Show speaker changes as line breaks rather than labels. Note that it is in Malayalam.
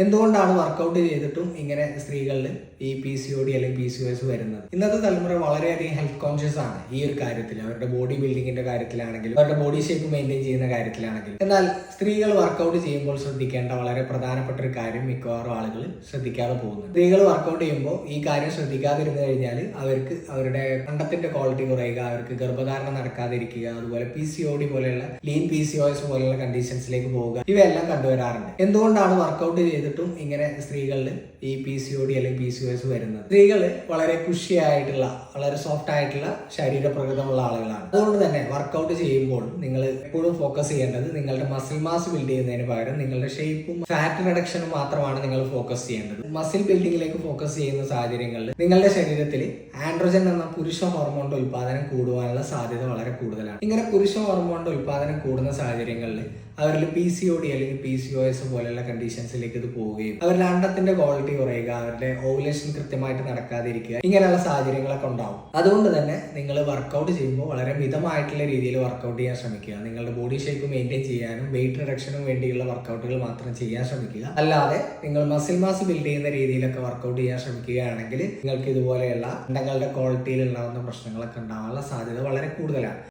എന്തുകൊണ്ടാണ് വർക്കൗട്ട് ചെയ്തിട്ടും ഇങ്ങനെ സ്ത്രീകളിൽ ഈ PCOD അല്ലെങ്കിൽ PCOS വരുന്നത്? ഇന്നത്തെ തലമുറ വളരെയധികം ഹെൽത്ത് കോൺഷ്യസ് ആണ് ഈ ഒരു കാര്യത്തിൽ. അവരുടെ ബോഡി ബിൽഡിങ്ങിന്റെ കാര്യത്തിലാണെങ്കിലും അവരുടെ ബോഡി ഷേപ്പ് മെയിൻറ്റെയിൻ ചെയ്യുന്ന കാര്യത്തിലാണെങ്കിലും. എന്നാൽ സ്ത്രീകൾ വർക്കൗട്ട് ചെയ്യുമ്പോൾ ശ്രദ്ധിക്കേണ്ട വളരെ പ്രധാനപ്പെട്ട ഒരു കാര്യം മിക്കവാറും ആളുകൾ ശ്രദ്ധിക്കാതെ പോകുന്നത്. സ്ത്രീകൾ വർക്കൗട്ട് ചെയ്യുമ്പോൾ ഈ കാര്യം ശ്രദ്ധിക്കാതിരുന്നു കഴിഞ്ഞാൽ അവർക്ക് അവരുടെ അണ്ടത്തിന്റെ ക്വാളിറ്റി കുറയുക, അവർക്ക് ഗർഭധാരണം നടക്കാതിരിക്കുക, അതുപോലെ PCOD പോലെയുള്ള ലീൻ PCOS പോലെയുള്ള കണ്ടീഷൻസിലേക്ക് പോവുക, ഇവയെല്ലാം കണ്ടുവരാറുണ്ട്. എന്തുകൊണ്ടാണ് വർക്കൗട്ട് ചെയ്തിട്ടും ഇങ്ങനെ സ്ത്രീകളിൽ ഈ PCOD അല്ലെങ്കിൽ PCOS വരുന്നത്? സ്ത്രീകൾ വളരെ കുഷിയായിട്ടുള്ള, വളരെ സോഫ്റ്റ് ആയിട്ടുള്ള ശരീരപ്രകൃതമുള്ള ആളുകളാണ്. അതുകൊണ്ട് തന്നെ വർക്കൗട്ട് ചെയ്യുമ്പോൾ നിങ്ങൾ എപ്പോഴും ഫോക്കസ് ചെയ്യേണ്ടത് നിങ്ങളുടെ മസിൽ മാസ് ബിൽഡ് ചെയ്യുന്നതിന് പകരം നിങ്ങളുടെ ഷേപ്പും ഫാറ്റ് റിഡക്ഷനും മാത്രമാണ് നിങ്ങൾ ഫോക്കസ് ചെയ്യേണ്ടത്. മസിൽ ബിൽഡിങ്ങിലേക്ക് ഫോക്കസ് ചെയ്യുന്ന സാഹചര്യങ്ങളിൽ നിങ്ങളുടെ ശരീരത്തിൽ ആൻഡ്രോജൻ എന്ന പുരുഷ ഹോർമോണിന്റെ ഉൽപാദനം കൂടുവാനുള്ള സാധ്യത വളരെ കൂടുതലാണ്. ഇങ്ങനെ പുരുഷ ഹോർമോണിന്റെ ഉൽപാദനം കൂടുന്ന സാഹചര്യങ്ങളിൽ അവരിൽ PCOD അല്ലെങ്കിൽ PCOS പോലെയുള്ള കണ്ടീഷൻസിലേക്ക് ഇത് പോവുകയും അവരുടെ അണ്ടത്തിന്റെ ക്വാളിറ്റി കുറയുക, അവരുടെ ഓവുലേഷൻ കൃത്യമായിട്ട് നടക്കാതിരിക്കുക, ഇങ്ങനെയുള്ള സാഹചര്യങ്ങളൊക്കെ ഉണ്ടാവും. അതുകൊണ്ട് തന്നെ നിങ്ങൾ വർക്കൗട്ട് ചെയ്യുമ്പോൾ വളരെ മിതമായിട്ടുള്ള രീതിയിൽ വർക്കൗട്ട് ചെയ്യാൻ ശ്രമിക്കുക. നിങ്ങളുടെ ബോഡി ഷേപ്പ് മെയിൻറ്റെയിൻ ചെയ്യാനും വെയിറ്റ് റിഡക്ഷനും വേണ്ടിയുള്ള വർക്കൗട്ടുകൾ മാത്രം ചെയ്യാൻ ശ്രമിക്കുക. അല്ലാതെ നിങ്ങൾ മസിൽ മാസ് ബിൽഡ് ചെയ്യുന്ന രീതിയിലൊക്കെ വർക്കൗട്ട് ചെയ്യാൻ ശ്രമിക്കുകയാണെങ്കിൽ നിങ്ങൾക്ക് ഇതുപോലെയുള്ള അണ്ടങ്ങളുടെ ക്വാളിറ്റിയിൽ ഉണ്ടാകുന്ന പ്രശ്നങ്ങളൊക്കെ ഉണ്ടാവാനുള്ള സാധ്യത വളരെ കൂടുതലാണ്.